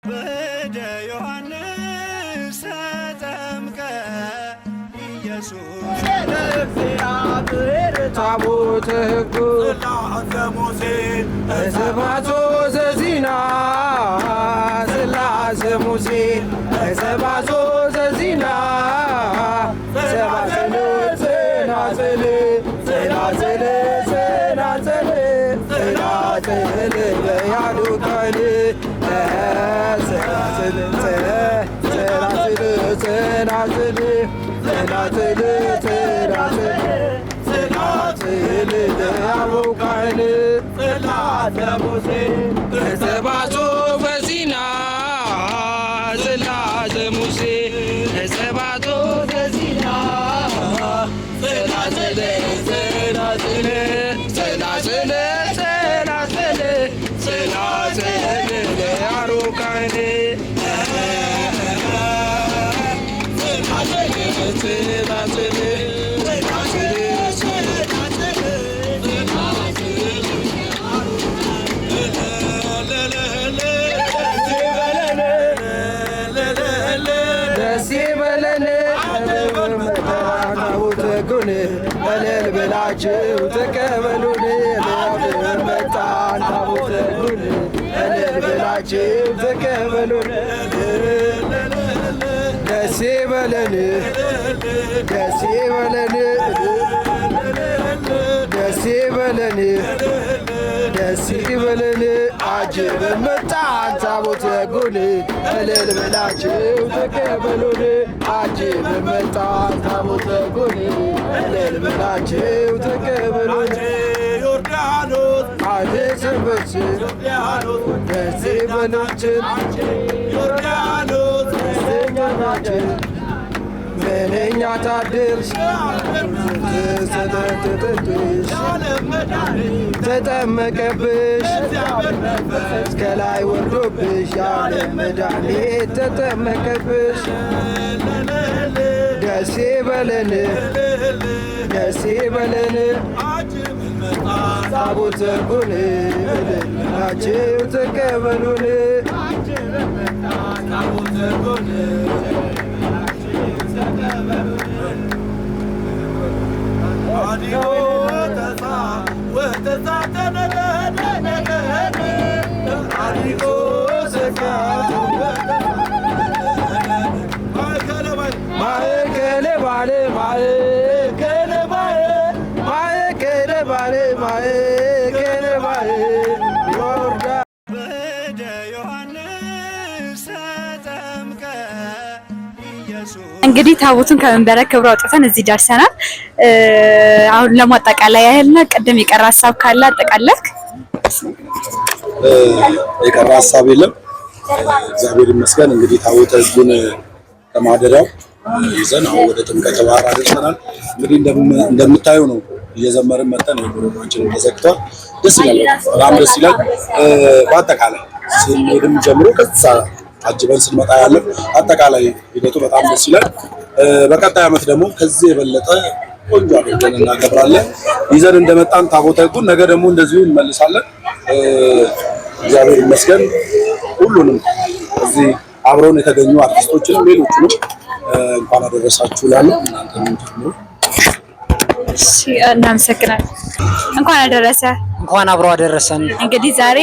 በደ ዮሐንስ ተጠምቀ ኢየሱስ ለእግዚአብሔር ታቦተ ሕጉ ጽላተ ሙሴ ሰባቶ ዘዚና ጽላተ ሙሴ ሰባቶ ዘዚና ሰባቶ ጽናጽል ጽናጽል ጽናጽል ጽናጽል በያሉ ቃል ጽናጽል ጽናጽል ጽናጽል ጽናጽል ጽናጽል ጽናጽል በያሉ ቃል ጽላተ ሙሴ ሰባቶ በዚና ጽላተ ሙሴ ሰባቶ በዚና ጽናጽል ጽናጽል ጽናጽል ጽናጽል ጽናጽል በያሉ ቃል ጽናጽል እልል ብላችሁ ተቀበሉን መጣን ታቦተ ሕጉን እልል ብላችሁ ተቀበሉን ደስ ይበለን ደስ ይበለን ደስ ይበለን ደስ ይበለን አጅበን መጣን ታቦተ ሕጉን እልል ብላችሁ ተቀበሉን አጅበን መጣን ታቦተ ሕጉን እልል ብላችሁ ተቀበሉን ዮርዳኖስ አደሰበች ደስ ይበላችን ዮርዳኖስ ደስተኛናችን ምንኛ ታድርሽ ተጠጥሽ ተጠመቀብሽ ከላይ ወርዶብሽ የዓለም መድኃኒት ተጠመቀብሽ ደስ ይበለን ደስ ይበለን ታቦተ ሕጉን እልል ብላችሁ ተቀበሉን ታቦተ ሕጉን አዲዮ ተሳ ወተሳ ተነገደ አዲዮ ዘካ ማእከለ ባለ ማእከለ ባለ ማእከለ ባለ ማእከለ ባለ ዮርዳ በደ ዮሐንስ ተጠምቀ ኢየሱስ። እንግዲህ ታቦቱን ከመንበረ ክብሩ አውጥተን እዚህ ደርሰናል። አሁን ለማጠቃለያ ያህልና ቅድም የቀረ ሀሳብ ካለ አጠቃለልክ? የቀረ ሀሳብ የለም። እግዚአብሔር ይመስገን። እንግዲህ ታቦተ ሕጉን ከማደሪያው ይዘን አሁን ወደ ጥምቀተ ባህር አድርሰናል። እንግዲህ እንደምታዩ ነው እየዘመርን መጠን የፕሮግራማችን ተዘግቷል። ደስ ይላል፣ በጣም ደስ ይላል። በአጠቃላይ ስንሄድም ጀምሮ ከዛ አጅበን ስንመጣ ያለው አጠቃላይ ሂደቱ በጣም ደስ ይላል። በቀጣይ ዓመት ደግሞ ከዚህ የበለጠ ቆንጆ አድርገን እናከብራለን። ይዘን እንደመጣን ታቦተ ሕጉን ነገ ደግሞ እንደዚሁ እንመልሳለን። እግዚአብሔር ይመስገን። ሁሉንም እዚህ አብረውን የተገኙ አርቲስቶችንም ሌሎችንም እንኳን አደረሳችሁ እላለሁ። እናንተንም ጨምሮ እናመሰግናለን። እንኳን አደረሰ። እንኳን አብሮ አደረሰን። እንግዲህ ዛሬ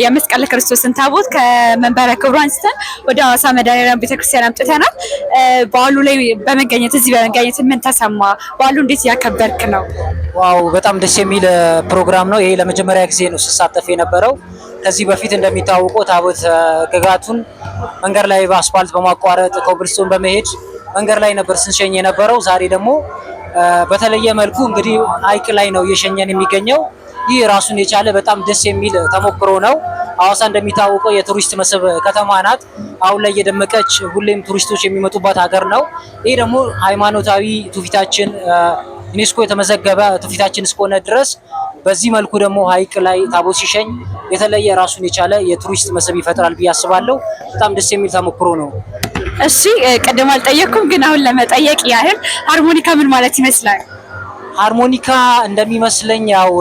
የመስቀል ክርስቶስን ታቦት ከመንበረ ክብሩ አንስተን ወደ ሐዋሳ መድኃኔዓለም ቤተክርስቲያን አምጥተናል። በዓሉ ላይ በመገኘት እዚህ በመገኘት ምን ተሰማ? በዓሉ እንዴት እያከበርክ ነው? ዋው በጣም ደስ የሚል ፕሮግራም ነው። ይሄ ለመጀመሪያ ጊዜ ነው ስሳተፍ የነበረው። ከዚህ በፊት እንደሚታወቀው ታቦት ግጋቱን መንገድ ላይ በአስፋልት በማቋረጥ ኮብልስቶን በመሄድ መንገድ ላይ ነበር ስንሸኝ የነበረው። ዛሬ ደግሞ በተለየ መልኩ እንግዲህ ሐይቅ ላይ ነው እየሸኘን የሚገኘው። ይህ ራሱን የቻለ በጣም ደስ የሚል ተሞክሮ ነው። ሐዋሳ እንደሚታወቀው የቱሪስት መስህብ ከተማ ናት። አሁን ላይ እየደመቀች ሁሌም ቱሪስቶች የሚመጡባት ሀገር ነው። ይህ ደግሞ ሃይማኖታዊ ትውፊታችን ዩኔስኮ የተመዘገበ ትውፊታችን እስከሆነ ድረስ በዚህ መልኩ ደግሞ ሐይቅ ላይ ታቦት ሲሸኝ የተለየ ራሱን የቻለ የቱሪስት መስህብ ይፈጥራል ብዬ አስባለሁ። በጣም ደስ የሚል ተሞክሮ ነው። እሺ ቅድም አልጠየቅኩም፣ ግን አሁን ለመጠየቅ ያህል ሃርሞኒካ ምን ማለት ይመስላል? ሃርሞኒካ እንደሚመስለኝ ያው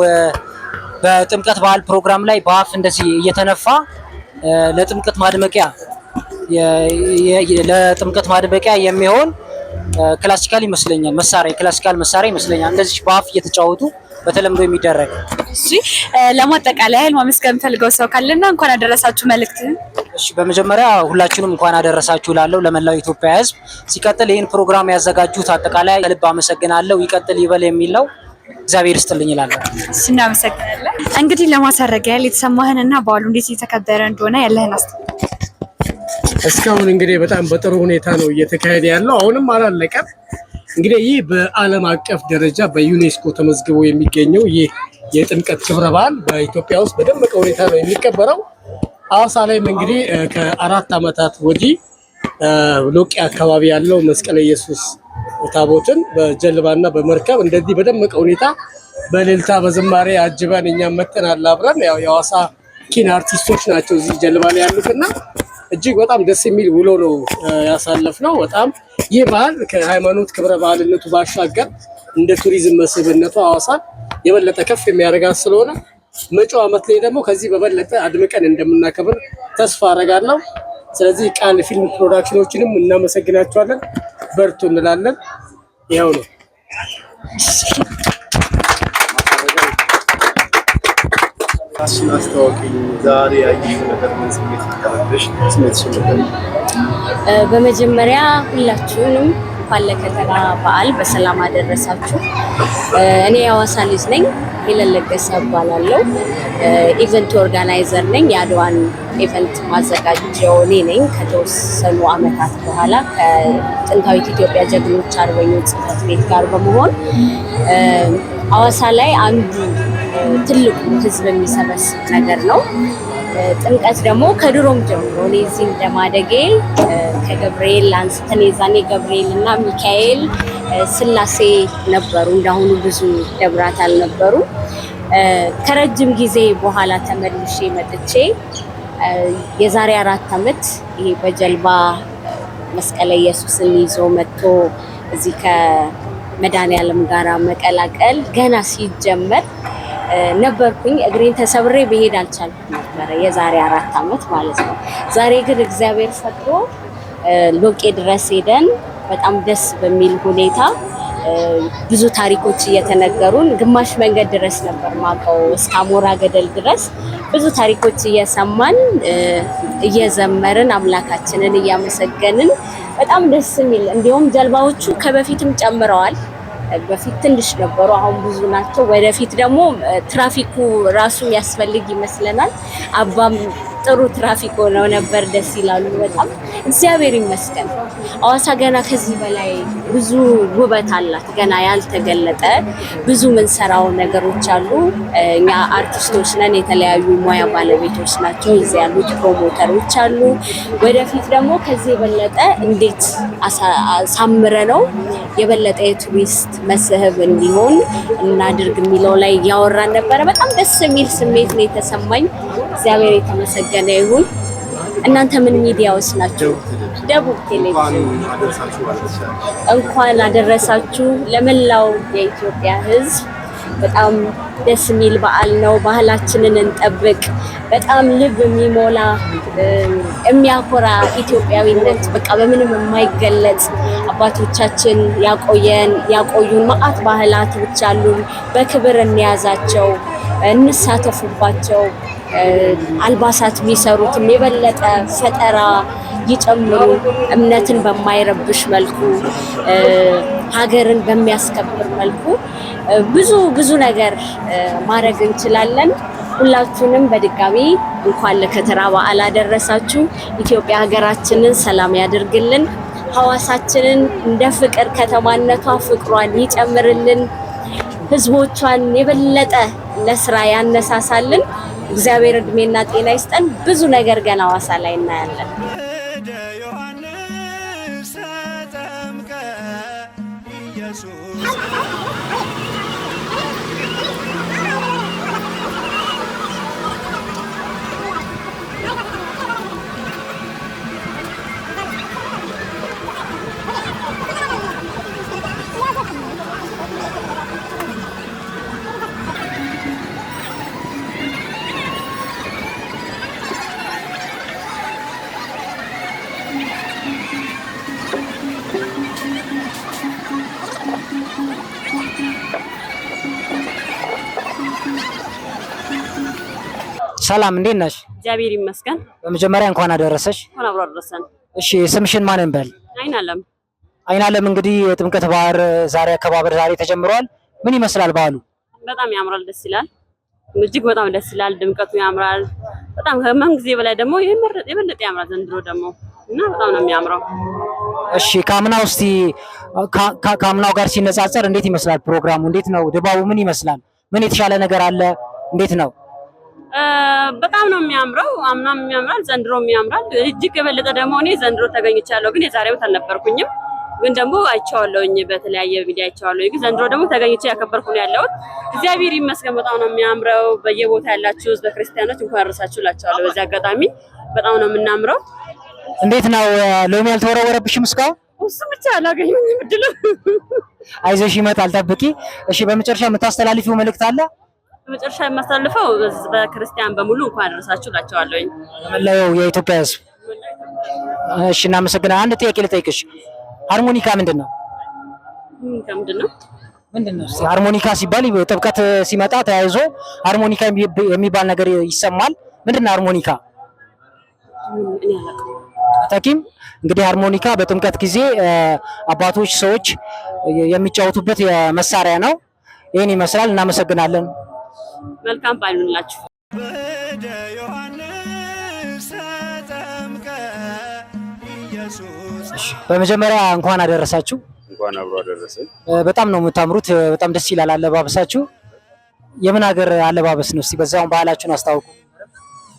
በጥምቀት በዓል ፕሮግራም ላይ በአፍ እንደዚህ እየተነፋ ለጥምቀት ማድመቂያ ለጥምቀት ማድመቂያ የሚሆን ክላሲካል ይመስለኛል መሳሪያ ክላሲካል መሳሪያ ይመስለኛል እንደዚህ በአፍ እየተጫወቱ በተለምዶ የሚደረግ። እሺ ለማጠቃለያ ማመስገን ፈልገው ሰው ካለና እንኳን አደረሳችሁ መልእክት። እሺ በመጀመሪያ ሁላችሁንም እንኳን አደረሳችሁ ላለው ለመላው ኢትዮጵያ ሕዝብ። ሲቀጥል ይህን ፕሮግራም ያዘጋጁት አጠቃላይ ልብ አመሰግናለሁ። ይቀጥል ይበል የሚል ነው። እግዚአብሔር ይስጥልኝ እላለሁ። እናመሰግናለን። እንግዲህ ለማሳረጊያ የተሰማህንና በዓሉ እንዴት እየተከበረ እንደሆነ ያለህን አስተያየት። እስካሁን እንግዲህ በጣም በጥሩ ሁኔታ ነው እየተካሄደ ያለው። አሁንም አላለቀም። እንግዲህ ይህ በዓለም አቀፍ ደረጃ በዩኔስኮ ተመዝግቦ የሚገኘው ይህ የጥምቀት ክብረ በዓል በኢትዮጵያ ውስጥ በደመቀ ሁኔታ ነው የሚከበረው። ሐዋሳ ላይም እንግዲህ ከ4 ዓመታት ወዲህ ሎቄ አካባቢ ያለው መስቀለ ኢየሱስ ታቦትን በጀልባና በመርከብ እንደዚህ በደመቀ ሁኔታ በእልልታ በዝማሬ አጅበን እኛም መተናል አብረን። ያው የሐዋሳ ኪን አርቲስቶች ናቸው እዚህ ጀልባ ላይ ያሉትና እጅግ በጣም ደስ የሚል ውሎ ነው ያሳለፍነው። በጣም ይህ በዓል ከሃይማኖት ክብረ በዓልነቱ ባሻገር እንደ ቱሪዝም መስህብነቱ ሐዋሳን የበለጠ ከፍ የሚያደርጋት ስለሆነ መጪው ዓመት ላይ ደግሞ ከዚህ በበለጠ አድምቀን እንደምናከብር ተስፋ አደርጋለሁ። ስለዚህ ቃል ፊልም ፕሮዳክሽኖችንም እናመሰግናቸዋለን። በርቱ እንላለን። ይኸው ነው። አስተዋወቂኝ። ዛሬ ያየሽው ነገር ምን ስሜት ተቀበለሽ? ስሜትሽን ንገሪኝ። በመጀመሪያ ሁላችሁንም እንኳን ለከተራ በዓል በሰላም አደረሳችሁ። እኔ የሐዋሳ ልጅ ነኝ። ሄለን ለገሰ እባላለሁ። ኢቨንት ኦርጋናይዘር ነኝ። የአድዋን ኢቨንት ማዘጋጀው እኔ ነኝ። ከተወሰኑ ዓመታት በኋላ ከጥንታዊት ኢትዮጵያ ጀግኖች አርበኞች ጽሕፈት ቤት ጋር በመሆን ሐዋሳ ላይ አንዱ ትልቁ ሕዝብ የሚሰበስብ ነገር ነው። ጥምቀት ደግሞ ከድሮም ጀምሮ እኔ እዚህ እንደማደጌ ከገብርኤል አንስተን የዛኔ ገብርኤል እና ሚካኤል ስላሴ ነበሩ። እንዳሁኑ ብዙ ደብራት አልነበሩ። ከረጅም ጊዜ በኋላ ተመልሼ መጥቼ የዛሬ 4 ዓመት ይሄ በጀልባ መስቀለ ኢየሱስን ይዞ መጥቶ እዚህ ከመድኃኔዓለም ጋራ መቀላቀል ገና ሲጀመር ነበርኩኝ። እግሬን ተሰብሬ በሄድ አልቻልኩም ነበረ የዛሬ 4 ዓመት ማለት ነው። ዛሬ ግን እግዚአብሔር ፈቅዶ ሎቄ ድረስ ሄደን በጣም ደስ በሚል ሁኔታ ብዙ ታሪኮች እየተነገሩን ግማሽ መንገድ ድረስ ነበር ማቀው እስከ አሞራ ገደል ድረስ ብዙ ታሪኮች እየሰማን እየዘመርን አምላካችንን እያመሰገንን በጣም ደስ የሚል እንዲሁም ጀልባዎቹ ከበፊትም ጨምረዋል። በፊት ትንሽ ነበሩ፣ አሁን ብዙ ናቸው። ወደፊት ደግሞ ትራፊኩ ራሱ ያስፈልግ ይመስለናል። አባም ጥሩ ትራፊክ ሆነው ነበር። ደስ ይላሉ በጣም እግዚአብሔር ይመስገን። ሐዋሳ ገና ከዚህ በላይ ብዙ ውበት አላት፣ ገና ያልተገለጠ ብዙ ምንሰራው ነገሮች አሉ። እኛ አርቲስቶች ነን፣ የተለያዩ ሙያ ባለቤቶች ናቸው እዚህ ያሉት ፕሮሞተሮች አሉ። ወደፊት ደግሞ ከዚህ የበለጠ እንዴት አሳምረ ነው የበለጠ የቱሪስት መስህብ እንዲሆን እናድርግ የሚለው ላይ እያወራን ነበረ። በጣም ደስ የሚል ስሜት ነው የተሰማኝ። እግዚአብሔር የተመሰገነ ይሁን። እናንተ ምን ሚዲያዎች ናቸው? ደቡብ ቴሌቪዥን እንኳን አደረሳችሁ ለመላው የኢትዮጵያ ሕዝብ። በጣም ደስ የሚል በዓል ነው። ባህላችንን እንጠብቅ። በጣም ልብ የሚሞላ የሚያኮራ ኢትዮጵያዊነት በቃ በምንም የማይገለጽ አባቶቻችን ያቆዩን መዓት ባህላቶች አሉን። በክብር እንያዛቸው፣ እንሳተፉባቸው። አልባሳት የሚሰሩትም የበለጠ ፈጠራ ይጨምሩ። እምነትን በማይረብሽ መልኩ ሀገርን በሚያስከብር መልኩ ብዙ ነገር ማድረግ እንችላለን። ሁላችሁንም በድጋሚ እንኳን ለከተራ በዓል አደረሳችሁ። ኢትዮጵያ ሀገራችንን ሰላም ያድርግልን። ሐዋሳችንን እንደ ፍቅር ከተማነቷ ፍቅሯን ይጨምርልን። ህዝቦቿን የበለጠ ለስራ ያነሳሳልን። እግዚአብሔር እድሜና ጤና ይስጠን። ብዙ ነገር ገና ሐዋሳ ላይ እናያለን። ዮሐንስ ተጠምቀ ኢየሱስ ሰላም እንዴት ነሽ? እግዚአብሔር ይመስገን። በመጀመሪያ እንኳን አደረሰሽ። እንኳን አብሮ አደረሰን። እሺ ስምሽን ማን እንበል? አይናለም። አይናለም እንግዲህ የጥምቀት ባህር ዛሬ አከባበር ዛሬ ተጀምሯል። ምን ይመስላል በዓሉ? በጣም ያምራል፣ ደስ ይላል። እጅግ በጣም ደስ ይላል። ድምቀቱ ያምራል። በጣም ከማን ጊዜ በላይ ደግሞ የበለጠ ያምራል ዘንድሮ ደግሞ እና በጣም ነው የሚያምረው። እሺ ከአምናው እስቲ ከአምናው ጋር ሲነጻጸር እንዴት ይመስላል ፕሮግራሙ? እንዴት ነው ድባቡ? ምን ይመስላል? ምን የተሻለ ነገር አለ? እንዴት ነው? በጣም ነው የሚያምረው። አምናም ያምራል፣ ዘንድሮም ያምራል። እጅግ የበለጠ ደግሞ እኔ ዘንድሮ ተገኝቻለሁ፣ ግን የዛሬው አልነበርኩኝም። ግን ደግሞ አይቼዋለሁኝ፣ በተለያየ ሚዲያ አይቼዋለሁ። ግን ዘንድሮ ደግሞ ተገኝቼ ያከበርኩ ነው ያለሁት። እግዚአብሔር ይመስገን። በጣም ነው የሚያምረው። በየቦታ ያላችሁ ህዝበ ክርስቲያኖች እንኳን አደረሳችሁ እላችኋለሁ። በዚህ አጋጣሚ በጣም ነው የምናምረው። እንዴት ነው ሎሚ ያልተወረወረብሽም እስካሁን? እሱ ብቻ አላገኘሁኝም እድል። አይዞሽ ይመጣል፣ ጠብቂ። እሺ በመጨረሻ የምታስተላልፊው መልእክት አለ? በመጨረሻ የማስተላልፈው በክርስቲያን በሙሉ እንኳን አደረሳችሁ እላችኋለሁኝ፣ ለመላው የኢትዮጵያ ህዝብ። እሺ እናመሰግናለን። አንድ ጥያቄ ልጠይቅሽ። ሃርሞኒካ ምንድን ነው? ምንድን ነው? ሃርሞኒካ ሲባል ጥምቀት ሲመጣ ተያይዞ ሃርሞኒካ የሚባል ነገር ይሰማል። ምንድን ነው ሃርሞኒካ? ተኪም እንግዲህ ሃርሞኒካ በጥምቀት ጊዜ አባቶች ሰዎች የሚጫወቱበት የመሳሪያ ነው። ይህን ይመስላል። እናመሰግናለን። መልካም በዓል ይሁንላችሁ። ወደ ዮሐንስ ተጠምቀ ኢየሱስ። በመጀመሪያ እንኳን አደረሳችሁ። እንኳን አብሮ አደረሰን። በጣም ነው የምታምሩት። በጣም ደስ ይላል አለባበሳችሁ። የምን ሀገር አለባበስ ነው? እስቲ በዛውን ባህላችሁን አስታውቁ።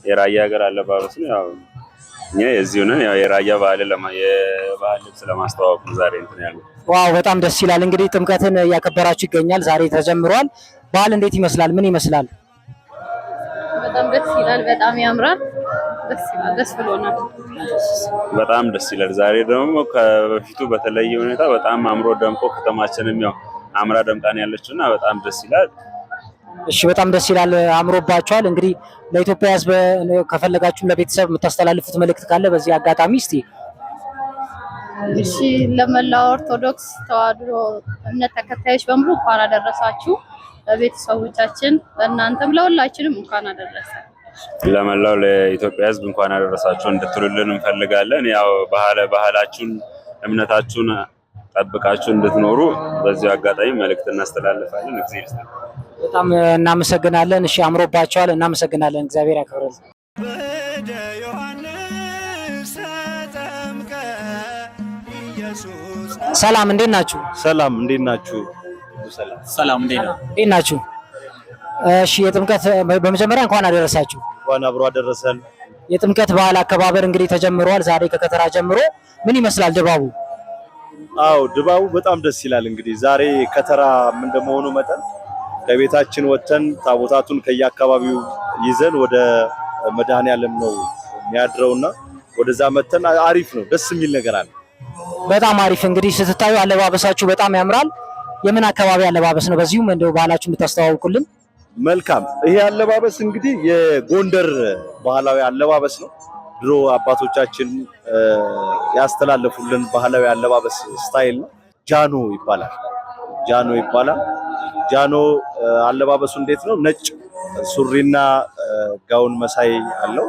የራያ ሀገር አለባበስ ነው። ያው እኛ የዚሁ ነን። ያው የራያ ባህል የባህል ልብስ ለማስተዋወቅ ነው ዛሬ እንትን ያለው። ዋው በጣም ደስ ይላል። እንግዲህ ጥምቀትን እያከበራችሁ ይገኛል። ዛሬ ተጀምሯል። በዓል እንዴት ይመስላል? ምን ይመስላል? በጣም ደስ ይላል። በጣም ያምራል። ደስ ይላል። ደስ ብሎናል። በጣም ደስ ይላል። ዛሬ ደግሞ ከበፊቱ በተለየ ሁኔታ በጣም አምሮ ደምቆ ከተማችንም ያው አምራ ደምቃን ያለችውና በጣም ደስ ይላል። እሺ በጣም ደስ ይላል። አምሮባችኋል። እንግዲህ ለኢትዮጵያ ሕዝብ ከፈለጋችሁም ለቤተሰብ የምታስተላልፉት መልእክት ካለ በዚህ አጋጣሚ እስቲ። እሺ ለመላው ኦርቶዶክስ ተዋሕዶ እምነት ተከታዮች በሙሉ እንኳን አደረሳችሁ። ለቤተሰቦቻችን ለእናንተም ለሁላችንም እንኳን አደረሰ። ለመላው ለኢትዮጵያ ሕዝብ እንኳን አደረሳችሁ እንድትሉልን እንፈልጋለን። ያው ባህላችሁን እምነታችሁን ጠብቃችሁ እንድትኖሩ በዚህ አጋጣሚ መልእክት እናስተላልፋለን። እግዚአብሔር ይስጥልን። በጣም እናመሰግናለን። እሺ አምሮባችኋል። እናመሰግናለን። እግዚአብሔር ያክብረን። ወደ ዮሐንስ ተጠምቀ ኢየሱስ። ሰላም እንዴት ናችሁ? ሰላም እንዴት ናችሁ? ሰላም እንዴት ናችሁ? እሺ የጥምቀት በመጀመሪያ እንኳን አደረሳችሁ። እንኳን አብሮ አደረሰን። የጥምቀት በዓል አከባበር እንግዲህ ተጀምሯል። ዛሬ ከከተራ ጀምሮ ምን ይመስላል ድባቡ? አዎ ድባቡ በጣም ደስ ይላል። እንግዲህ ዛሬ ከተራ ምን እንደመሆኑ መጠን ከቤታችን ወጥተን ታቦታቱን ከየአካባቢው ይዘን ወደ መድኃኔዓለም ነው የሚያድረውና ወደዛ መተን አሪፍ ነው፣ ደስ የሚል ነገር አለ። በጣም አሪፍ። እንግዲህ ስትታዩ አለባበሳችሁ በጣም ያምራል። የምን አካባቢ አለባበስ ነው? በዚሁም እንደው ባህላችሁን ብታስተዋውቁልን። መልካም። ይሄ አለባበስ እንግዲህ የጎንደር ባህላዊ አለባበስ ነው። ድሮ አባቶቻችን ያስተላለፉልን ባህላዊ አለባበስ ስታይል ነው። ጃኖ ይባላል። ጃኖ አለባበሱ እንዴት ነው? ነጭ ሱሪና ጋውን መሳይ አለው።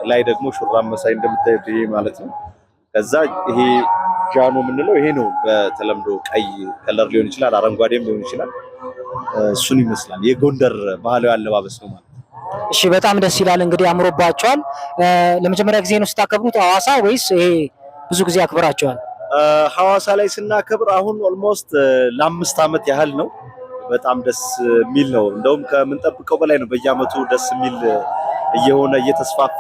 ላይ ደግሞ ሹራብ መሳይ እንደምታዩት ይሄ ማለት ነው። ከዛ ይሄ ጃኖ የምንለው ይሄ ነው። በተለምዶ ቀይ ከለር ሊሆን ይችላል፣ አረንጓዴም ሊሆን ይችላል። እሱን ይመስላል። የጎንደር ባህላዊ አለባበስ ነው ማለት ነው። እሺ በጣም ደስ ይላል። እንግዲህ አምሮባቸዋል። ለመጀመሪያ ጊዜ ነው ስታከብሩት ሐዋሳ ወይስ ይሄ ብዙ ጊዜ አክብራቸዋል? ሐዋሳ ላይ ስናከብር አሁን ኦልሞስት ለ5 ዓመት ያህል ነው። በጣም ደስ የሚል ነው። እንደውም ከምንጠብቀው በላይ ነው። በየዓመቱ ደስ የሚል እየሆነ እየተስፋፋ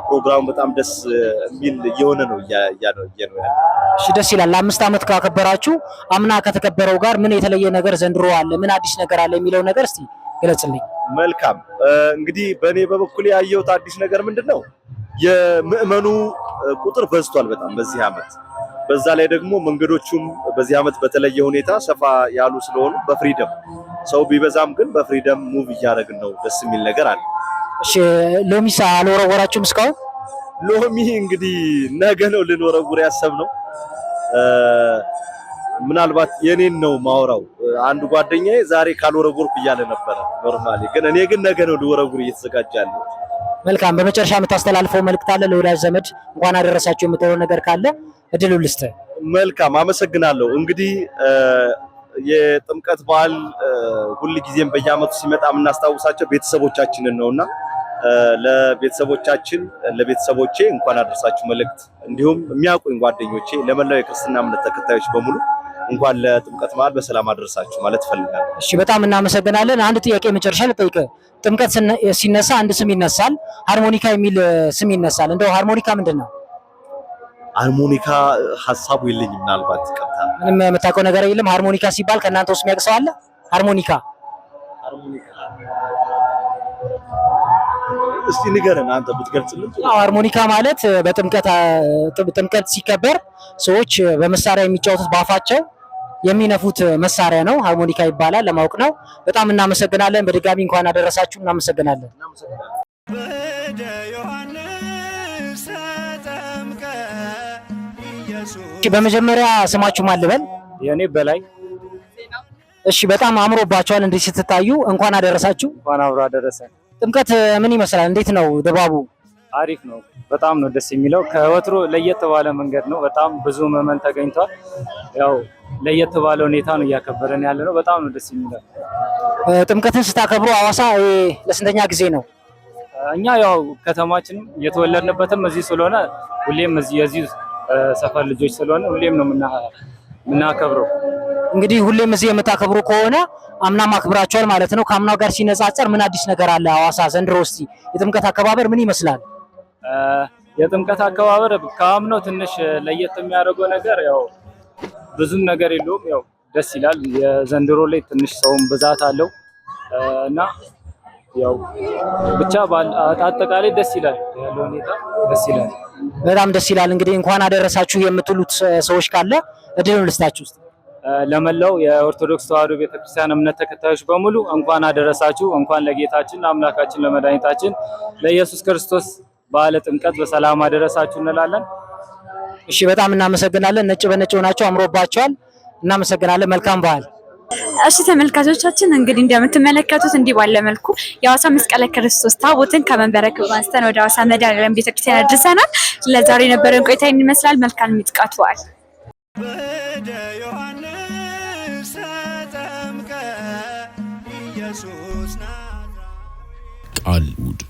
ፕሮግራሙ በጣም ደስ የሚል እየሆነ ነው ያለው። እሺ ደስ ይላል። ለ5 ዓመት ካከበራችሁ አምና ከተከበረው ጋር ምን የተለየ ነገር ዘንድሮ አለ? ምን አዲስ ነገር አለ የሚለው ነገር እስቲ ገለጽልኝ። መልካም እንግዲህ በእኔ በበኩል ያየሁት አዲስ ነገር ምንድነው? የምዕመኑ ቁጥር በዝቷል በጣም በዚህ ዓመት። በዛ ላይ ደግሞ መንገዶቹም በዚህ ዓመት በተለየ ሁኔታ ሰፋ ያሉ ስለሆኑ በፍሪደም ሰው ቢበዛም ግን በፍሪደም ሙቭ እያደረግን ነው። ደስ የሚል ነገር አለ። እሺ ሎሚሳ አልወረወራችሁም እስካሁን? ሎሚ እንግዲህ ነገ ነው ልንወረውር ያሰብነው። ምናልባት የኔን ነው ማወራው። አንዱ ጓደኛዬ ዛሬ ካልወረወርኩ እያለ ነበረ። ኖርማሊ ግን እኔ ግን ነገ ነው ልወረውር እየተዘጋጃለሁ። መልካም። በመጨረሻ የምታስተላልፈው መልእክት አለ ለወዳጅ ዘመድ እንኳን አደረሳችሁ የምትለው ነገር ካለ እድሉ ልስጥህ። መልካም፣ አመሰግናለሁ። እንግዲህ የጥምቀት በዓል ሁል ጊዜም በየዓመቱ ሲመጣ የምናስታውሳቸው ቤተሰቦቻችንን ነውና ለቤተሰቦቻችን ለቤተሰቦቼ እንኳን አደረሳችሁ መልእክት፣ እንዲሁም የሚያውቁኝ ጓደኞቼ ለመላው የክርስትና እምነት ተከታዮች በሙሉ እንኳን ለጥምቀት በዓል በሰላም አደረሳችሁ ማለት ፈልጋለሁ። እሺ፣ በጣም እናመሰግናለን። አንድ ጥያቄ መጨረሻ ልጠይቅህ። ጥምቀት ሲነሳ አንድ ስም ይነሳል፣ ሃርሞኒካ የሚል ስም ይነሳል። እንደው ሃርሞኒካ ምንድን ነው? ሃርሞኒካ ሐሳቡ የለኝም። ምናልባት ይቀርታ ምንም የምታውቀው ነገር የለም። ሃርሞኒካ ሲባል ከእናንተ ውስጥ የሚያውቅ ሰው አለ? ሃርሞኒካ እስቲ ንገረን አንተ ብትገልጽልን። ሃርሞኒካ ማለት ጥምቀት ሲከበር ሰዎች በመሳሪያ የሚጫወቱት ባፋቸው የሚነፉት መሳሪያ ነው። ሃርሞኒካ ይባላል። ለማወቅ ነው። በጣም እናመሰግናለን። በድጋሚ እንኳን አደረሳችሁ። እናመሰግናለን። በመጀመሪያ ስማችሁ ማን ልበል? የኔ በላይ። እሺ፣ በጣም አምሮባችኋል እንዴ ስትታዩ። እንኳን አደረሳችሁ። እንኳን አብሮ አደረሰን። ጥምቀት ምን ይመስላል? እንዴት ነው ድባቡ? አሪፍ ነው። በጣም ነው ደስ የሚለው። ከወትሮ ለየት ባለ መንገድ ነው። በጣም ብዙ ምዕመን ተገኝቷል። ያው ለየት ባለ ሁኔታ ነው እያከበረን ያለ ነው። በጣም ነው ደስ የሚለው። ጥምቀትን ስታከብሩ ሐዋሳ ለስንተኛ ጊዜ ነው? እኛ ያው ከተማችን የተወለድንበትም እዚህ ስለሆነ ሁሌም እዚህ የዚህ ሰፈር ልጆች ስለሆነ ሁሌም ነው የምናከብረው። እንግዲህ ሁሌም እዚህ የምታከብሩ ከሆነ አምናም አክብራችኋል ማለት ነው። ከአምናው ጋር ሲነጻጸር ምን አዲስ ነገር አለ ሐዋሳ ዘንድሮ? እስቲ የጥምቀት አከባበር ምን ይመስላል? የጥምቀት አከባበር ከአምናው ትንሽ ለየት የሚያደርገው ነገር ያው ብዙም ነገር የለውም። ያው ደስ ይላል። የዘንድሮ ላይ ትንሽ ሰውም ብዛት አለው እና ያው ብቻ አጠቃላይ ደስ ይላል። ያለው ሁኔታ ደስ ይላል። በጣም ደስ ይላል። እንግዲህ እንኳን አደረሳችሁ የምትሉት ሰዎች ካለ እድሉን ልስጣችሁ። ለመላው የኦርቶዶክስ ተዋሕዶ ቤተክርስቲያን እምነት ተከታዮች በሙሉ እንኳን አደረሳችሁ። እንኳን ለጌታችን ለአምላካችን ለመድኃኒታችን ለኢየሱስ ክርስቶስ በዓለ ጥምቀት በሰላም አደረሳችሁ እንላለን። እሺ፣ በጣም እናመሰግናለን። ነጭ በነጭ ሆናችሁ አምሮባችኋል። እናመሰግናለን። መልካም በዓል። እሺ ተመልካቾቻችን እንግዲህ እንደምትመለከቱት እንዲህ ባለ መልኩ የሐዋሳ መስቀለ ክርስቶስ ታቦትን ከመንበረ ክብሩ አንስተን ወደ ሐዋሳ መድኃኔዓለም ቤተክርስቲያን አድርሰናል። ለዛሬ የነበረን ቆይታ ይህን ይመስላል። መልካም የጥምቀት በዓል። ወደ ዮሐንስ ተጠምቀ ኢየሱስ ናዝራዊ ቃልሙድ